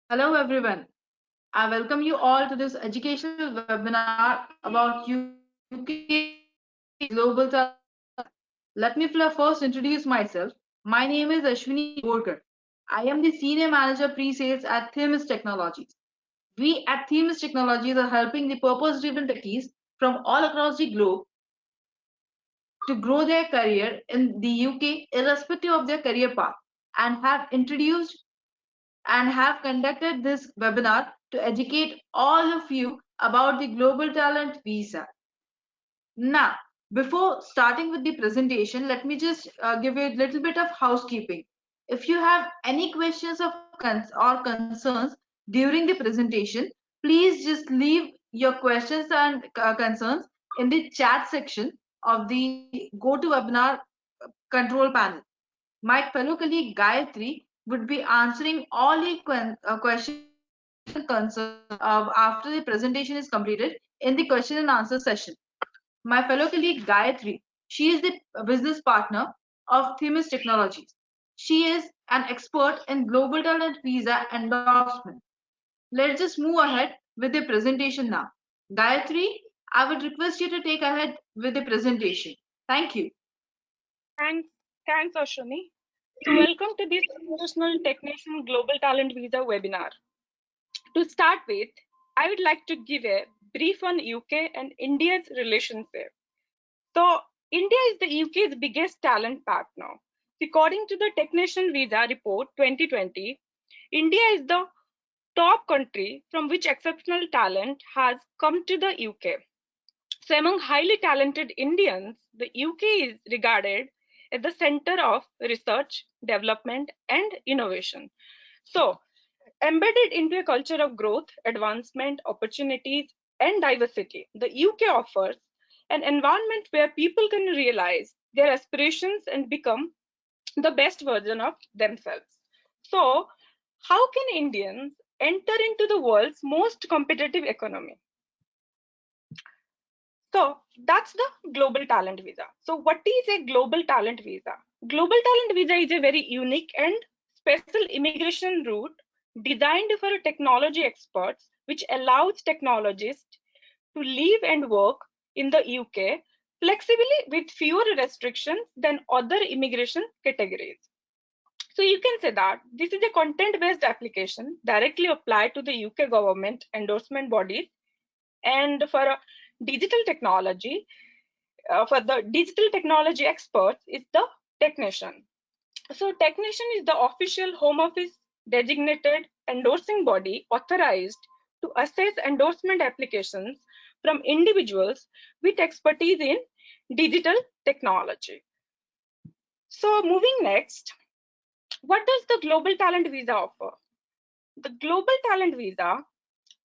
Hello everyone. I welcome you all to this educational webinar about UK global talent visa. Let me first introduce myself. My name is Ashwini Borkar. I am the Senior Manager Pre-Sales at Themis Technologies. We at Themis Technologies are helping the purpose-driven techies from all across the globe to grow their career in the UK irrespective of their career path and have introduced and have conducted this webinar to educate all of you about the Global Talent Visa. Now, before starting with the presentation, let me just give you a little bit of housekeeping. If you have any questions or concerns during the presentation, please just leave your questions and concerns in the chat section of the GoToWebinar control panel. My fellow colleague Gayatri would be answering all the questions and concerns after the presentation is completed in the question and answer session. My fellow colleague Gayatri, she is the business partner of Themis Technologies. She is an expert in global talent visa endorsement. Let's just move ahead with the presentation now. Gayatri, I would request you to take ahead with the presentation. Thank you. Thanks, thanks, Ashwini. So, welcome to this International Technician Global Talent Visa webinar. To start with, I would like to give a brief on UK and India's relationship. So, India is the UK's biggest talent partner. According to the Technician Visa Report 2020, India is the top country from which exceptional talent has come to the UK. So among highly talented Indians, the UK is regarded as the center of research, development, and innovation. So embedded into a culture of growth, advancement, opportunities, and diversity, the UK offers an environment where people can realize their aspirations and become the best version of themselves. So, how can Indians enter into the world's most competitive economy? So that's the global talent visa. So what is a global talent visa? Global talent visa is a very unique and special immigration route designed for technology experts, which allows technologists to live and work in the UK flexibly with fewer restrictions than other immigration categories. So you can say that this is a content-based application directly applied to the UK government endorsement bodies, and for a digital technology, for the digital technology experts is the technician. So technician is the official home office designated endorsing body authorized to assess endorsement applications from individuals with expertise in digital technology. So moving next, what does the global talent visa offer? The global talent visa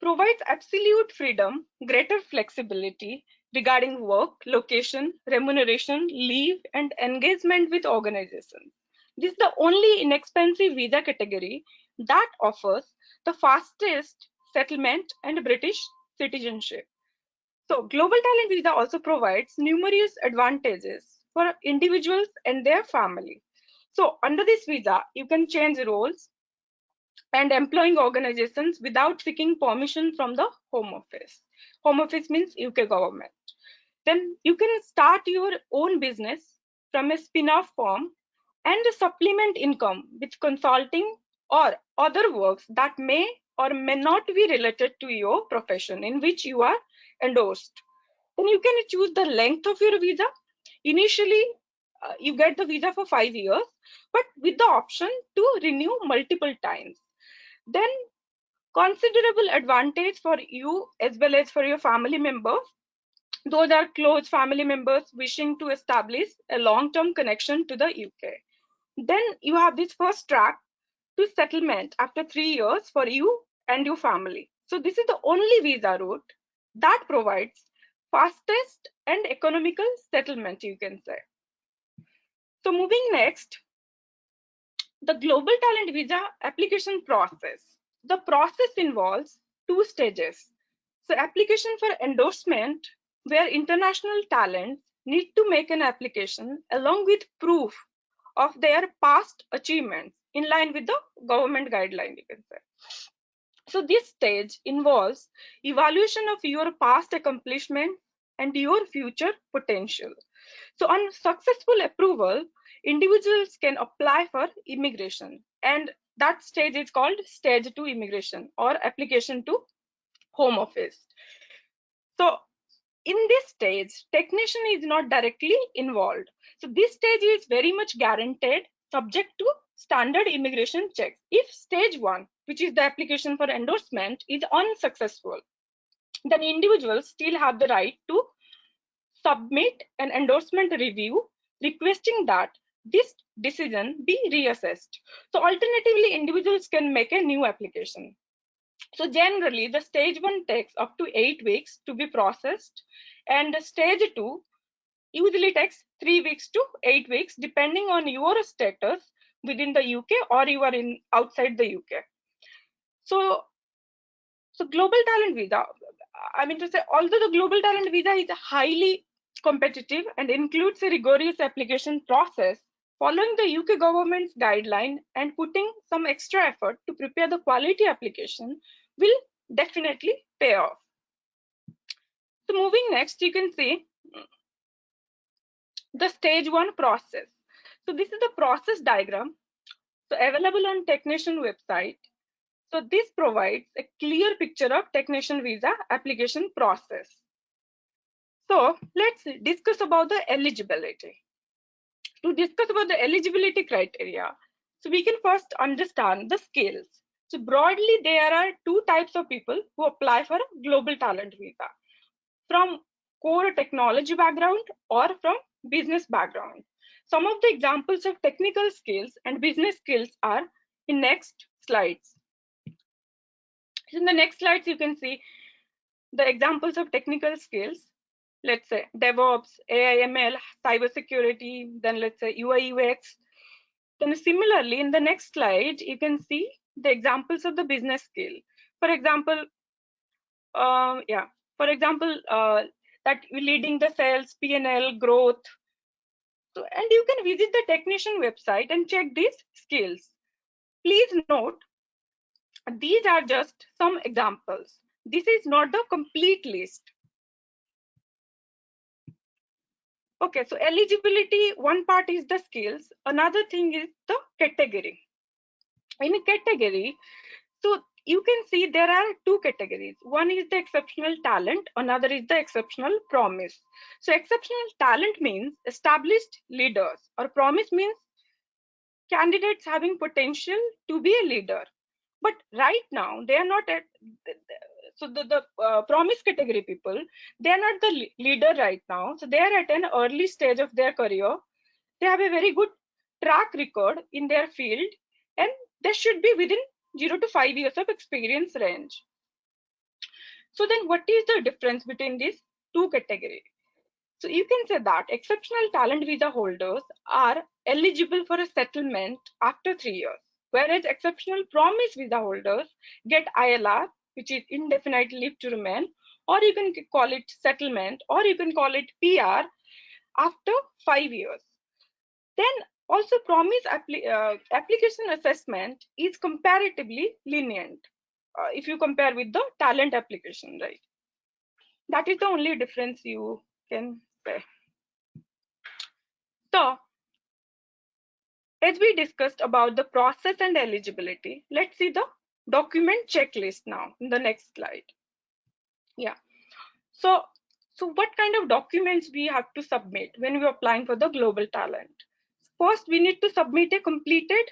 provides absolute freedom, greater flexibility regarding work, location, remuneration, leave, and engagement with organizations. This is the only inexpensive visa category that offers the fastest settlement and British citizenship. So, Global Talent Visa also provides numerous advantages for individuals and their family. So, under this visa, you can change roles and employing organizations without seeking permission from the Home Office. Home Office means UK government. Then you can start your own business from a spin-off firm and supplement income with consulting or other works that may or may not be related to your profession in which you are endorsed. Then you can choose the length of your visa. Initially, you get the visa for 5 years, but with the option to renew multiple times. Then considerable advantage for you as well as for your family members. Those are close family members wishing to establish a long-term connection to the UK. Then you have this first track to settlement after 3 years for you and your family. So this is the only visa route that provides fastest and economical settlement, you can say. So moving next, the global talent visa application process. The process involves two stages. So application for endorsement, where international talents need to make an application along with proof of their past achievements in line with the government guideline, you can say. So this stage involves evaluation of your past accomplishment and your future potential. So on successful approval, individuals can apply for immigration, and that stage is called stage 2 immigration or application to home office. So in this stage, technician is not directly involved. So this stage is very much guaranteed subject to standard immigration checks. If stage 1, which is the application for endorsement, is unsuccessful, then individuals still have the right to submit an endorsement review requesting that this decision be reassessed. So alternatively, individuals can make a new application. So generally, the stage 1 takes up to 8 weeks to be processed, and the stage 2 usually takes 3 weeks to 8 weeks, depending on your status within the UK or you are in outside the UK. So global talent visa, I mean to say, although the global talent visa is highly competitive and includes a rigorous application process, following the UK government's guideline and putting some extra effort to prepare the quality application will definitely pay off. So moving next, you can see the stage 1 process. So this is the process diagram, so available on Technician website. So this provides a clear picture of Technician visa application process. So let's discuss about the eligibility. To discuss about the eligibility criteria, so we can first understand the skills. So broadly, there are two types of people who apply for a global talent visa: from core technology background or from business background. Some of the examples of technical skills and business skills are in next slides. In the next slides, you can see the examples of technical skills. Let's say DevOps, AI/ML, cybersecurity, then let's say UI UX. Then similarly, in the next slide, you can see the examples of the business skill. For example, that leading the sales, P&L, growth. So, and you can visit the Technician website and check these skills. Please note, these are just some examples. This is not the complete list. Okay, so eligibility, one part is the skills, another thing is the category. In a category, so you can see there are two categories. One is the exceptional talent, another is the exceptional promise. So exceptional talent means established leaders, or promise means candidates having potential to be a leader. But right now, they are not at, so the promise category people, they are not the leader right now. So they are at an early stage of their career. They have a very good track record in their field, and they should be within 0 to 5 years of experience range. So then what is the difference between these two categories? So you can say that exceptional talent visa holders are eligible for a settlement after 3 years, whereas exceptional promise visa holders get ILR, which is indefinite leave to remain, or you can call it settlement, or you can call it PR after 5 years. Then also promise application assessment is comparatively lenient if you compare with the talent application, right? That is the only difference you can say. So as we discussed about the process and eligibility, let's see the document checklist now in the next slide. Yeah. So what kind of documents we have to submit when we're applying for the global talent? First, we need to submit a completed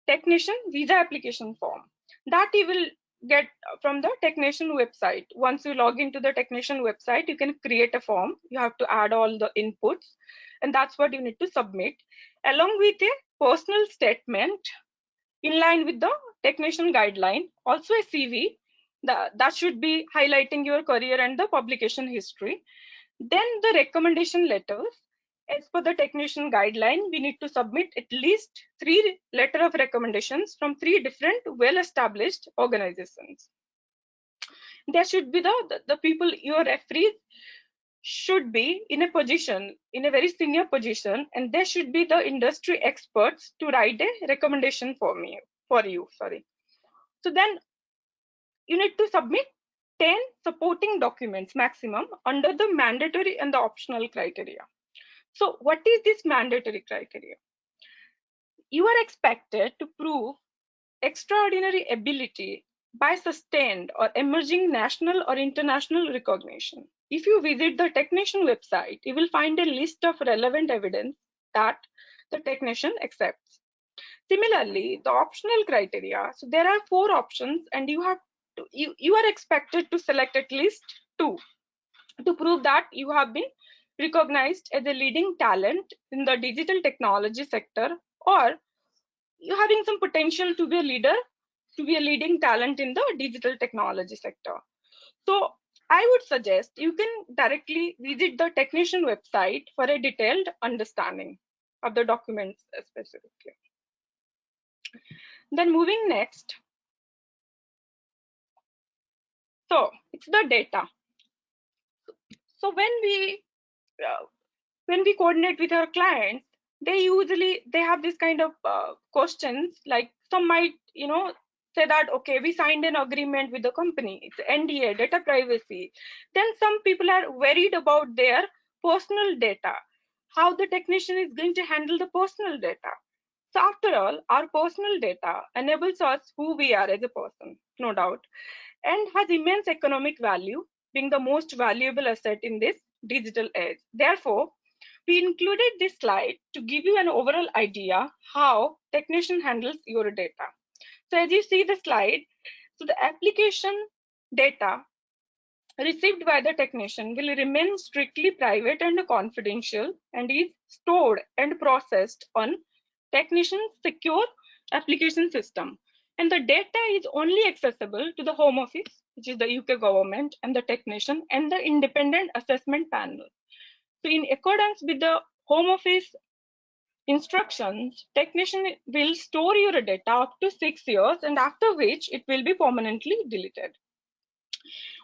technician visa application form that you will get from the technician website. Once you log into the technician website, you can create a form. You have to add all the inputs, and that's what you need to submit, along with a personal statement in line with the technician guideline, also a CV that should be highlighting your career and the publication history. Then the recommendation letters. As per the technician guideline, we need to submit at least 3 letter of recommendations from 3 different well-established organizations. There should be the people, your referees should be in a position, in a very senior position, and there should be the industry experts to write a recommendation for you. So then you need to submit 10 supporting documents maximum under the mandatory and the optional criteria. So what is this mandatory criteria? You are expected to prove extraordinary ability by sustained or emerging national or international recognition. If you visit the technician website, you will find a list of relevant evidence that the technician accepts. Similarly, the optional criteria, so there are 4 options and you are expected to select at least 2 to prove that you have been recognized as a leading talent in the digital technology sector, or you're having some potential to be a leader, to be a leading talent in the digital technology sector. So I would suggest you can directly visit the technician website for a detailed understanding of the documents specifically. Then moving next. So it's the data. So when we coordinate with our clients, they have this kind of questions, like some might say that, okay, we signed an agreement with the company, it's NDA, data privacy. Then some people are worried about their personal data, how the technician is going to handle the personal data. So after all, our personal data enables us who we are as a person, no doubt, and has immense economic value, being the most valuable asset in this digital age. Therefore, we included this slide to give you an overall idea how technician handles your data. So as you see the slide, so the application data received by the technician will remain strictly private and confidential and is stored and processed on technician's secure application system. And the data is only accessible to the Home Office, which is the UK government, and the technician and the independent assessment panel. So in accordance with the Home Office instructions, technician will store your data up to 6 years, and after which it will be permanently deleted.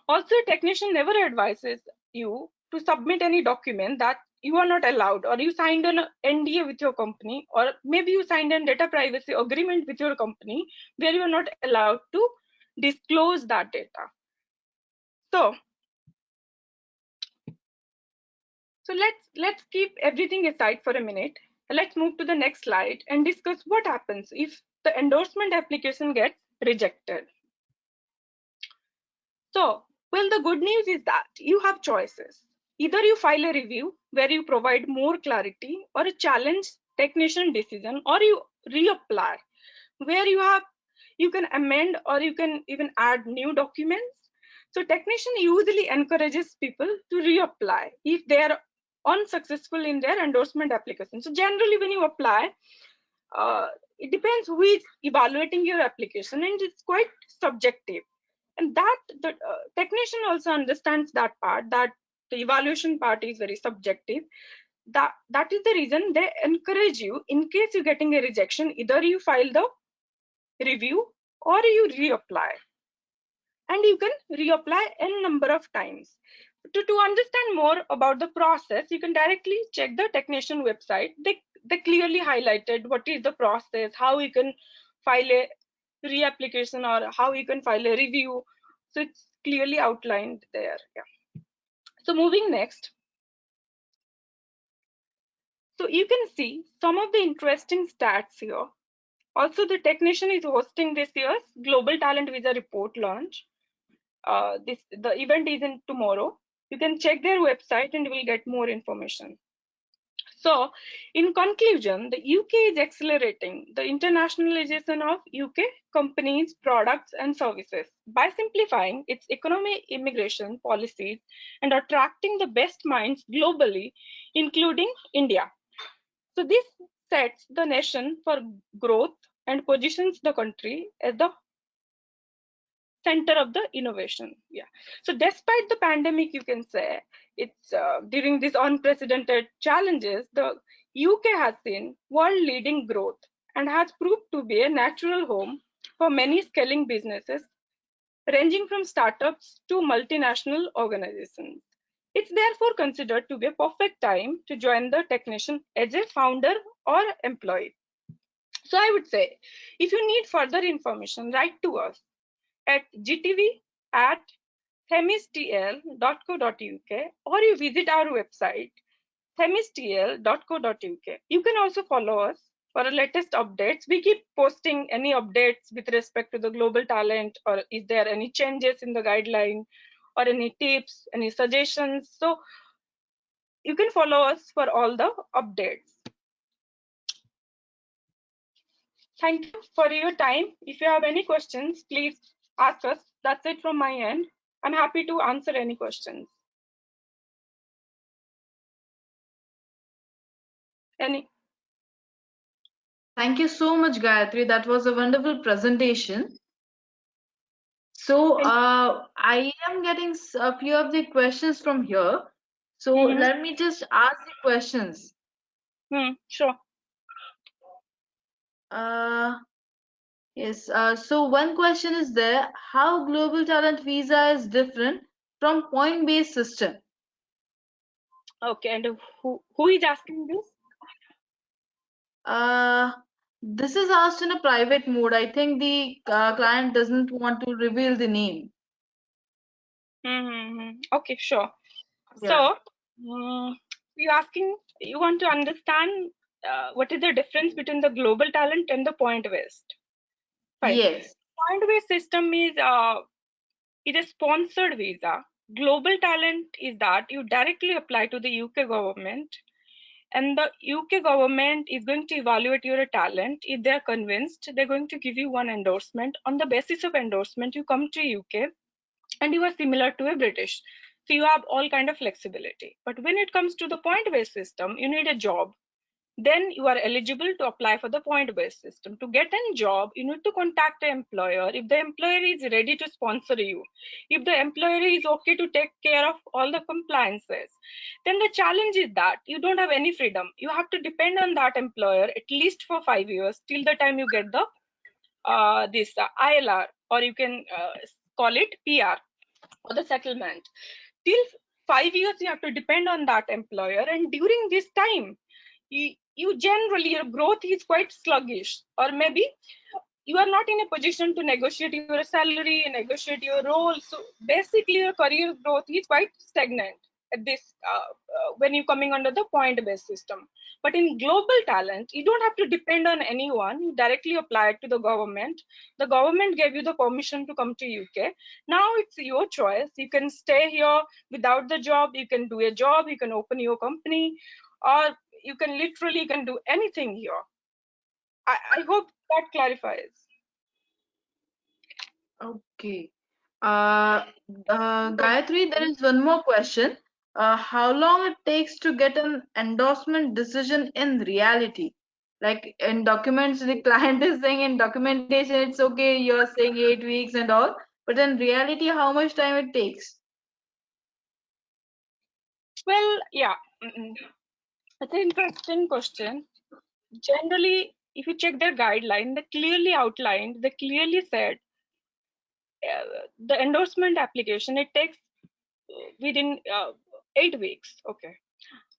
Also, technician never advises you to submit any document that you are not allowed, or you signed an NDA with your company, or maybe you signed a data privacy agreement with your company where you are not allowed to disclose that data. So let's keep everything aside for a minute. Let's move to the next slide and discuss what happens if the endorsement application gets rejected. So, well, the good news is that you have choices. Either you file a review where you provide more clarity, or a challenge technician decision, or you reapply where you can amend, or you can even add new documents. So technician usually encourages people to reapply if they are unsuccessful in their endorsement application. So generally when you apply, it depends who is evaluating your application, and it's quite subjective. And that the technician also understands that part, that the evaluation part is very subjective. That is the reason they encourage you, in case you're getting a rejection, either you file the review or you reapply, and you can reapply n number of times. To understand more about the process, you can directly check the technician website. They clearly highlighted what is the process, how you can file a reapplication, or how you can file a review. So it's clearly outlined there. Yeah. So moving next. So you can see some of the interesting stats here. Also, the technician is hosting this year's Global Talent Visa report launch. The event is in tomorrow. You can check their website and you will get more information. So in conclusion, the UK is accelerating the internationalization of UK companies, products and services by simplifying its economic immigration policies and attracting the best minds globally, including India. So this sets the nation for growth and positions the country as the center of the innovation. Yeah. So despite the pandemic, you can say it's during these unprecedented challenges, the UK has seen world-leading growth and has proved to be a natural home for many scaling businesses, ranging from startups to multinational organizations. It's therefore considered to be a perfect time to join the technician as a founder or employee. So I would say, if you need further information, write to us at gtv@themistl.co.uk, or you visit our website themistl.co.uk. You can also follow us for the latest updates. We keep posting any updates with respect to the global talent, or is there any changes in the guideline, or any tips, any suggestions. So you can follow us for all the updates. Thank you for your time. If you have any questions, please ask us. That's it from my end. I'm happy to answer any questions. Any? Thank you so much, Gayatri. That was a wonderful presentation. So I am getting a few of the questions from here. So let me just ask the questions. Sure. Yes. So one question is there: how global talent visa is different from point-based system? Okay, and who is asking this? This is asked in a private mode. I think the client doesn't want to reveal the name. Okay, sure. Yeah. So you want to understand what is the difference between the global talent and the point-based? Fine. Yes. Point-based system is a sponsored visa. Global talent is that you directly apply to the UK government, and the UK government is going to evaluate your talent. If they're convinced, they're going to give you one endorsement. On the basis of endorsement, you come to UK and you are similar to a British. So you have all kind of flexibility. But when it comes to the point-based system, you need a job. Then you are eligible to apply for the point-based system. To get a job, you need to contact the employer. If the employer is ready to sponsor you, if the employer is okay to take care of all the compliances, then the challenge is that you don't have any freedom. You have to depend on that employer at least for 5 years till the time you get the ILR, or you can call it PR, or the settlement. Till 5 years you have to depend on that employer, and during this time you generally, your growth is quite sluggish, or maybe you are not in a position to negotiate your salary, negotiate your role. So basically your career growth is quite stagnant at this when you're coming under the point-based system. But in global talent, you don't have to depend on anyone. You directly apply to the government. The government gave you the permission to come to UK. Now it's your choice. You can stay here without the job. You can do a job. You can open your company, or you can literally can do anything here. I hope that clarifies. Okay. Gayatri, there is one more question. How long it takes to get an endorsement decision in reality? Like in documents, the client is saying in documentation it's okay, you're saying 8 weeks and all, but in reality, how much time it takes? Well, yeah, that's an interesting question. Generally, if you check their guideline, they clearly outlined, they clearly said the endorsement application, it takes within 8 weeks. Okay.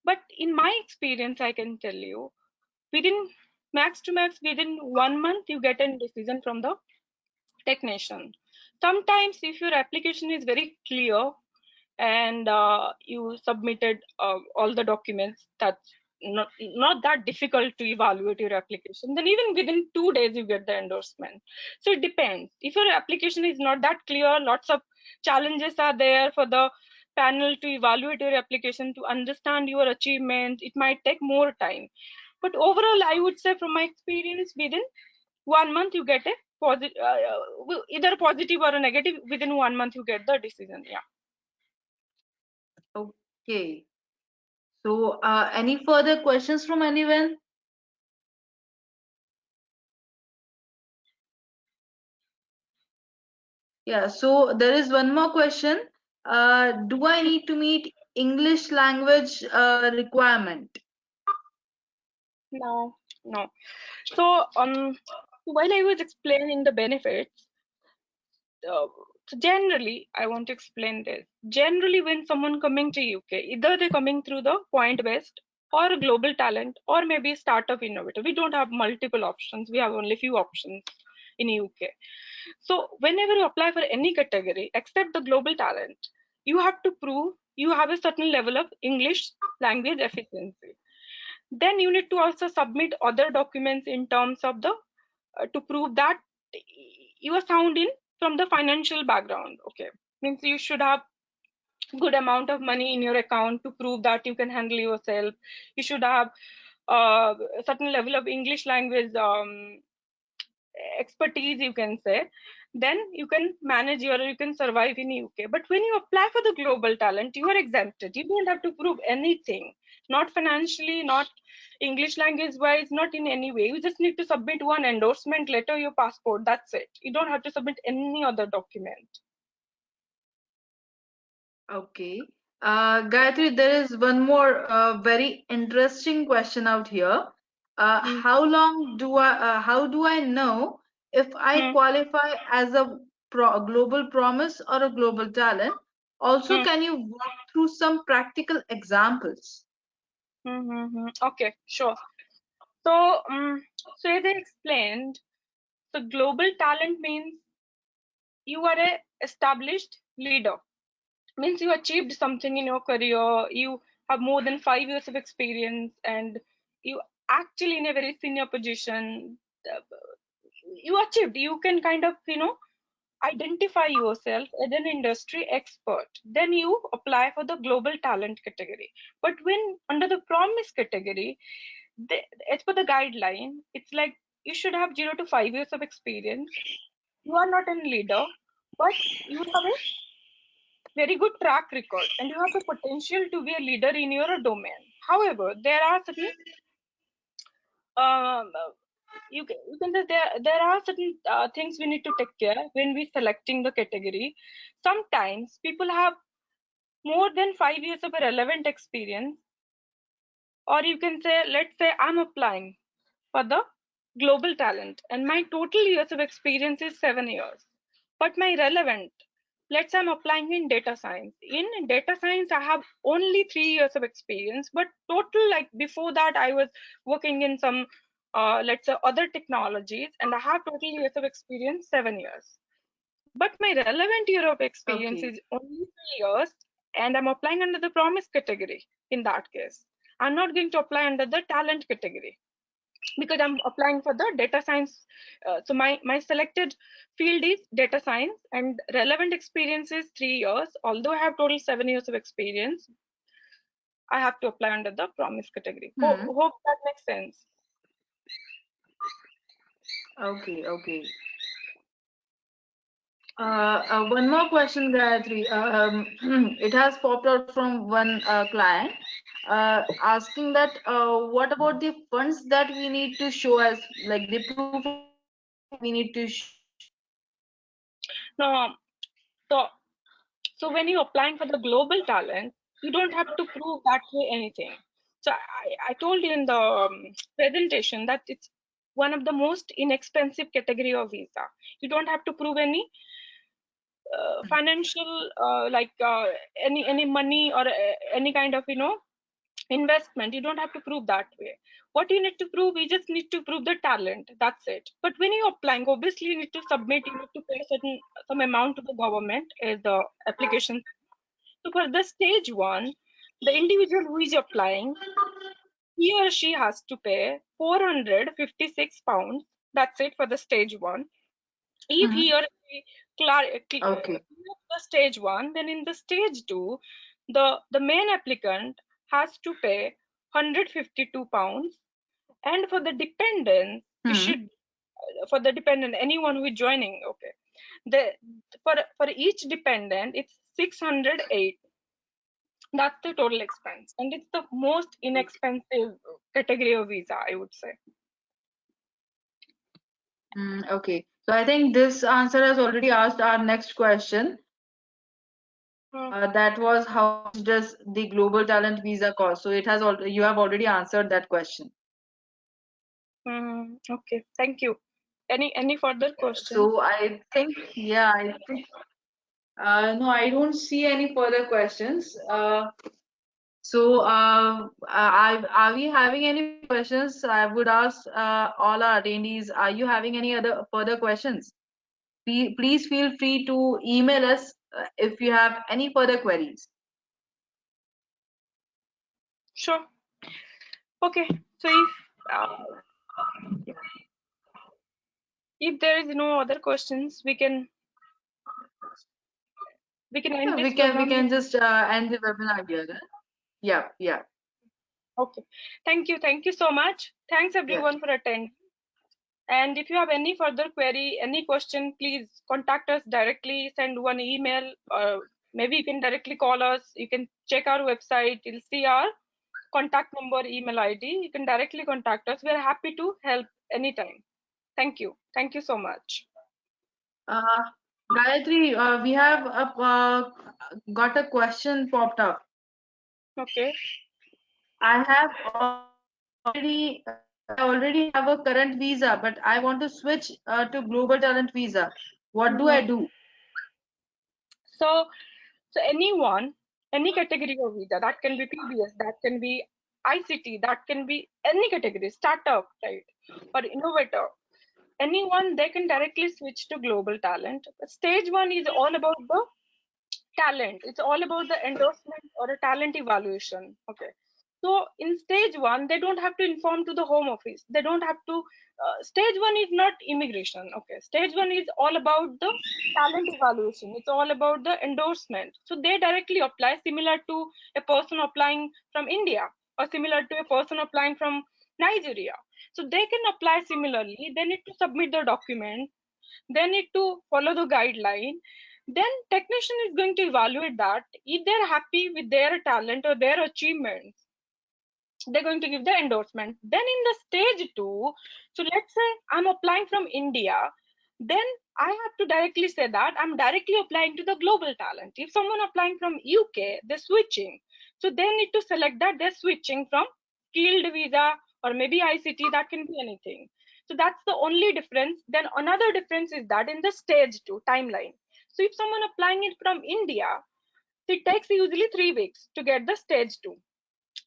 But in my experience, I can tell you, within max to max, within 1 month, you get a decision from the technician. Sometimes, if your application is very clear and you submitted all the documents, that's not that difficult to evaluate your application, then even within 2 days you get the endorsement. So it depends. If your application is not that clear, lots of challenges are there for the panel to evaluate your application, to understand your achievements, it might take more time. But overall, I would say from my experience, within 1 month you get a positive, either positive or a negative. Within 1 month you get the decision. Yeah. Okay. So, any further questions from anyone? Yeah, so there is one more question. Do I need to meet English language requirement? No, no. So while I was explaining the benefits, so generally I want to explain this. Generally, when someone coming to UK, either they're coming through the point-based or global talent, or maybe startup innovator. We don't have multiple options. We have only few options in UK. So whenever you apply for any category except the global talent, you have to prove you have a certain level of English language efficiency. Then you need to also submit other documents in terms of the to prove that you are sound in from the financial background. Okay, means you should have good amount of money in your account to prove that you can handle yourself. You should have a certain level of English language expertise, you can say. Then you can manage your, you can survive in UK. But when you apply for the global talent, you are exempted. You don't have to prove anything, not financially, not English language wise, not in any way. You just need to submit one endorsement letter, your passport, that's it. You don't have to submit any other document. Okay. Gayatri, there is one more very interesting question out here. Hmm. How do I know if I Hmm. qualify as a global promise or a global talent? Also, Hmm. can you walk through some practical examples? Okay, sure. So, so as I explained, the global talent means you are a established leader. Means you achieved something in your career. You have more than 5 years of experience, and you actually in a very senior position. uh, You achieved. You can kind of identify yourself as an industry expert. Then you apply for the global talent category. But when under the promise category, as per the guideline, it's like you should have 0 to 5 years of experience. You are not a leader, but you have a very good track record and you have the potential to be a leader in your domain. However, there are certain um, you can say there are certain things we need to take care when we selecting the category. Sometimes people have more than 5 years of a relevant experience, or you can say, let's say I'm applying for the global talent and my total years of experience is 7 years, but my relevant, let's say I'm applying in data science. In data science I have only 3 years of experience, but total, like before that I was working in some let's say other technologies, and I have total years of experience 7 years, but my relevant year of experience Okay. is only 3 years, and I'm applying under the promise category. In that case, I'm not going to apply under the talent category because I'm applying for the data science. So my selected field is data science, and relevant experience is 3 years. Although I have total 7 years of experience, I have to apply under the promise category. Hmm. Hope that makes sense. Okay. Okay. One more question, Gayatri. It has popped out from one client asking that what about the funds that we need to show as like the proof of we need to No, so so when you're applying for the global talent, you don't have to prove that way anything. So I told you in the presentation that it's one of the most inexpensive category of visa. You don't have to prove any financial like any money or any kind of investment. You don't have to prove that way. What you need to prove, you just need to prove the talent, that's it. But when you're applying, obviously you need to submit, you need to pay certain some amount to the government as the application. So for the stage one, the individual who is applying, he or she has to pay 456 pounds. That's it for the stage one. If Mhm. he or she Okay. clears the stage one, then in the stage two, the main applicant has to pay 152 pounds. And for the dependent, you Hmm. should for the dependent, anyone who is joining, okay, the for each dependent it's 608. That's the total expense, and it's the most inexpensive category of visa, I would say. Okay. So I think this answer has already asked our next question. Hmm. That was how much does the global talent visa cost? So it has already you have already answered that question. Okay, thank you. Any further questions? So I think, yeah, I think, no, I don't see any further questions. So, are we having any questions? I would ask all our attendees, are you having any other further questions? Please feel free to email us if you have any further queries. Sure. Okay. So if there is no other questions, we can end Yeah, this we program. can just end the webinar here. Yeah, yeah, Okay. Thank you so much. Thanks yeah. everyone for attending. And if you have any further query, any question, please contact us directly, send one email, or maybe you can directly call us. You can check our website, you'll see our contact number, email ID. You can directly contact us. We are happy to help anytime. Thank you. Thank you so much. Uh, Gayatri, we have got a question popped up. Okay. I have already have a current visa, but I want to switch to global talent visa. What do I Mhm. do? So, anyone, any category of visa, that can be PBS, that can be ICT, that can be any category, startup, right, or innovator, anyone, they can directly switch to global talent. Stage one is all about the talent. It's all about the endorsement or a talent evaluation. Okay. So in stage one, they don't have to inform to the home office. They don't have to. Stage one is not immigration. Okay. Stage one is all about the talent evaluation. It's all about the endorsement. So they directly apply, similar to a person applying from India or similar to a person applying from Nigeria. So they can apply similarly. They need to submit the document, they need to follow the guideline. Then technician is going to evaluate that. If they're happy with their talent or their achievements, they're going to give the endorsement. Then in the stage two, so let's say I'm applying from India, then I have to directly say that I'm directly applying to the global talent. If someone applying from UK, they're switching, so they need to select that they're switching from skilled visa or maybe ICT, that can be anything. So that's the only difference. Then another difference is that in the stage two timeline, so if someone applying it from India, it takes usually 3 weeks to get the stage two.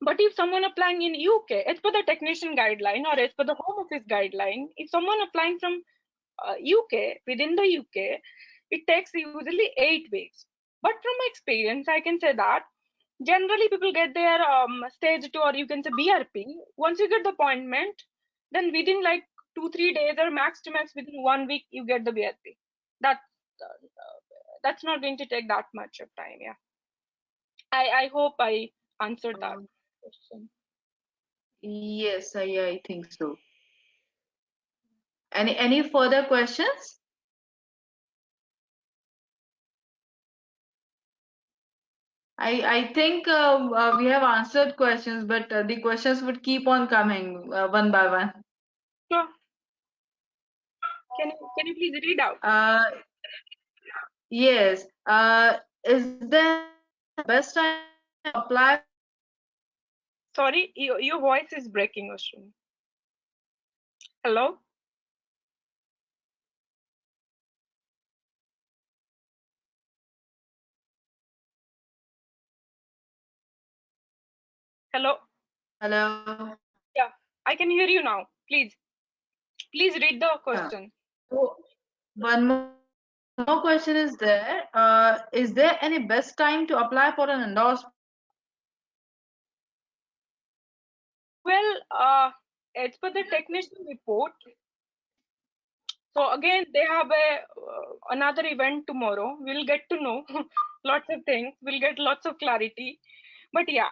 But if someone applying in UK, as per the technician guideline or as per the home office guideline, if someone applying from UK, within the UK, it takes usually 8 weeks. But from my experience, I can say that generally people get their stage two, or you can say BRP. Once you get the appointment, then within like 2-3 days or max to max within 1 week, you get the BRP. That that's not going to take that much of time. Yeah, I hope I answered that Um, question. yes, I think so. Any further questions? I think we have answered questions, but the questions would keep on coming one by one. Sure. Can you please read out? Uh, yes. Is there best time to apply? Sorry, your voice is breaking, Ashwin. Hello? Hello? Hello. Yeah, I can hear you now. Please read the Yeah. question. So one more question is there. Is there any best time to apply for an endorsement? Well, as per the technician report, so again, they have another event tomorrow. We'll get to know lots of things. We'll get lots of clarity. But yeah,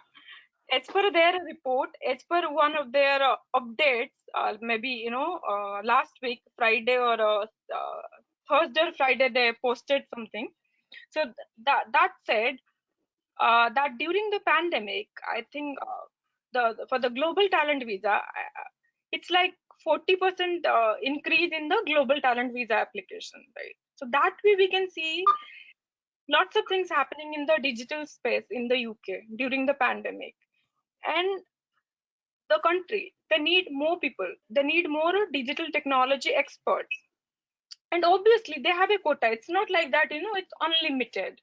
as per their report, as per one of their updates, maybe last week Friday or Thursday or Friday, they posted something. So that said, that during the pandemic, I think the for the global talent visa, it's like 40% increase in the global talent visa application, right? So that way we can see lots of things happening in the digital space in the UK during the pandemic. And the country, they need more people, they need more digital technology experts. And obviously they have a quota. It's not like that, it's unlimited.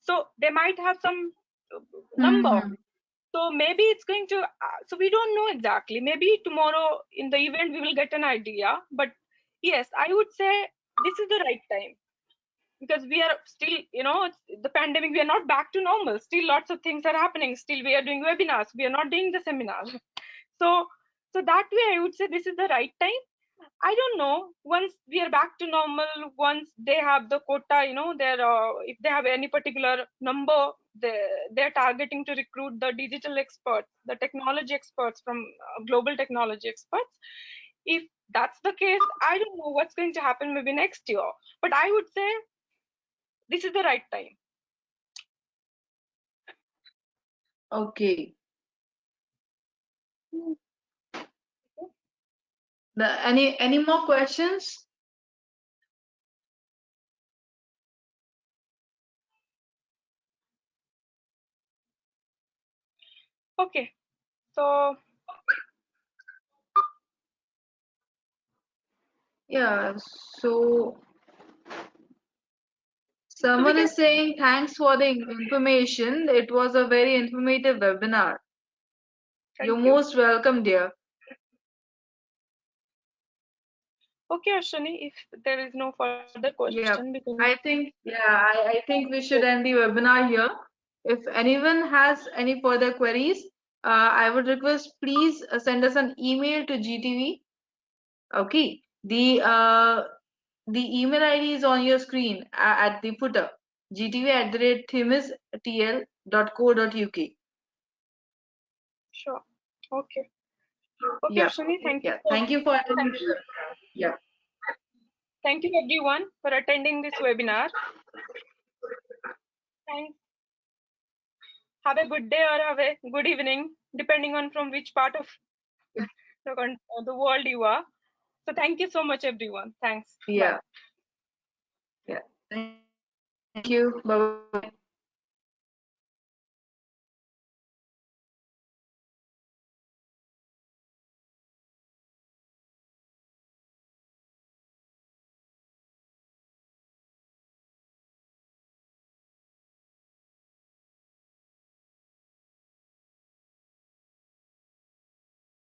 So they might have some number. Hmm. So maybe it's going to, so we don't know exactly. Maybe tomorrow in the event we will get an idea. But yes, I would say this is the right time, because we are still, the pandemic, we are not back to normal. Still lots of things are happening. Still we are doing webinars. We are not doing the seminars. So that way I would say this is the right time. I don't know, once we are back to normal, once they have the quota, if they have any particular number, they're targeting to recruit the digital experts, the technology experts from global technology experts. If that's the case, I don't know what's going to happen maybe next year, but I would say this is the right time. Okay. Any more questions? Okay, so Yeah, so we someone can, is saying thanks for the information. It was a very informative webinar. You're thank you. most welcome, dear. Okay, Ashwini, if there is no further Yeah, question, because I think we should end the webinar here. If anyone has any further queries, I would request please send us an email to GTV. Okay, the email ID is on your screen at the footer, gtv@themis.tl.co.uk. sure. Okay. Okay, Yeah, Ashwini, thank you. yeah. Thank you for attending. Yeah, Thank you everyone for attending this webinar. Thanks. Have a good day or have a good evening, depending on from which part of the world you are. So thank you so much, everyone. Thanks. Bye. yeah, yeah. Thank you. Bye bye.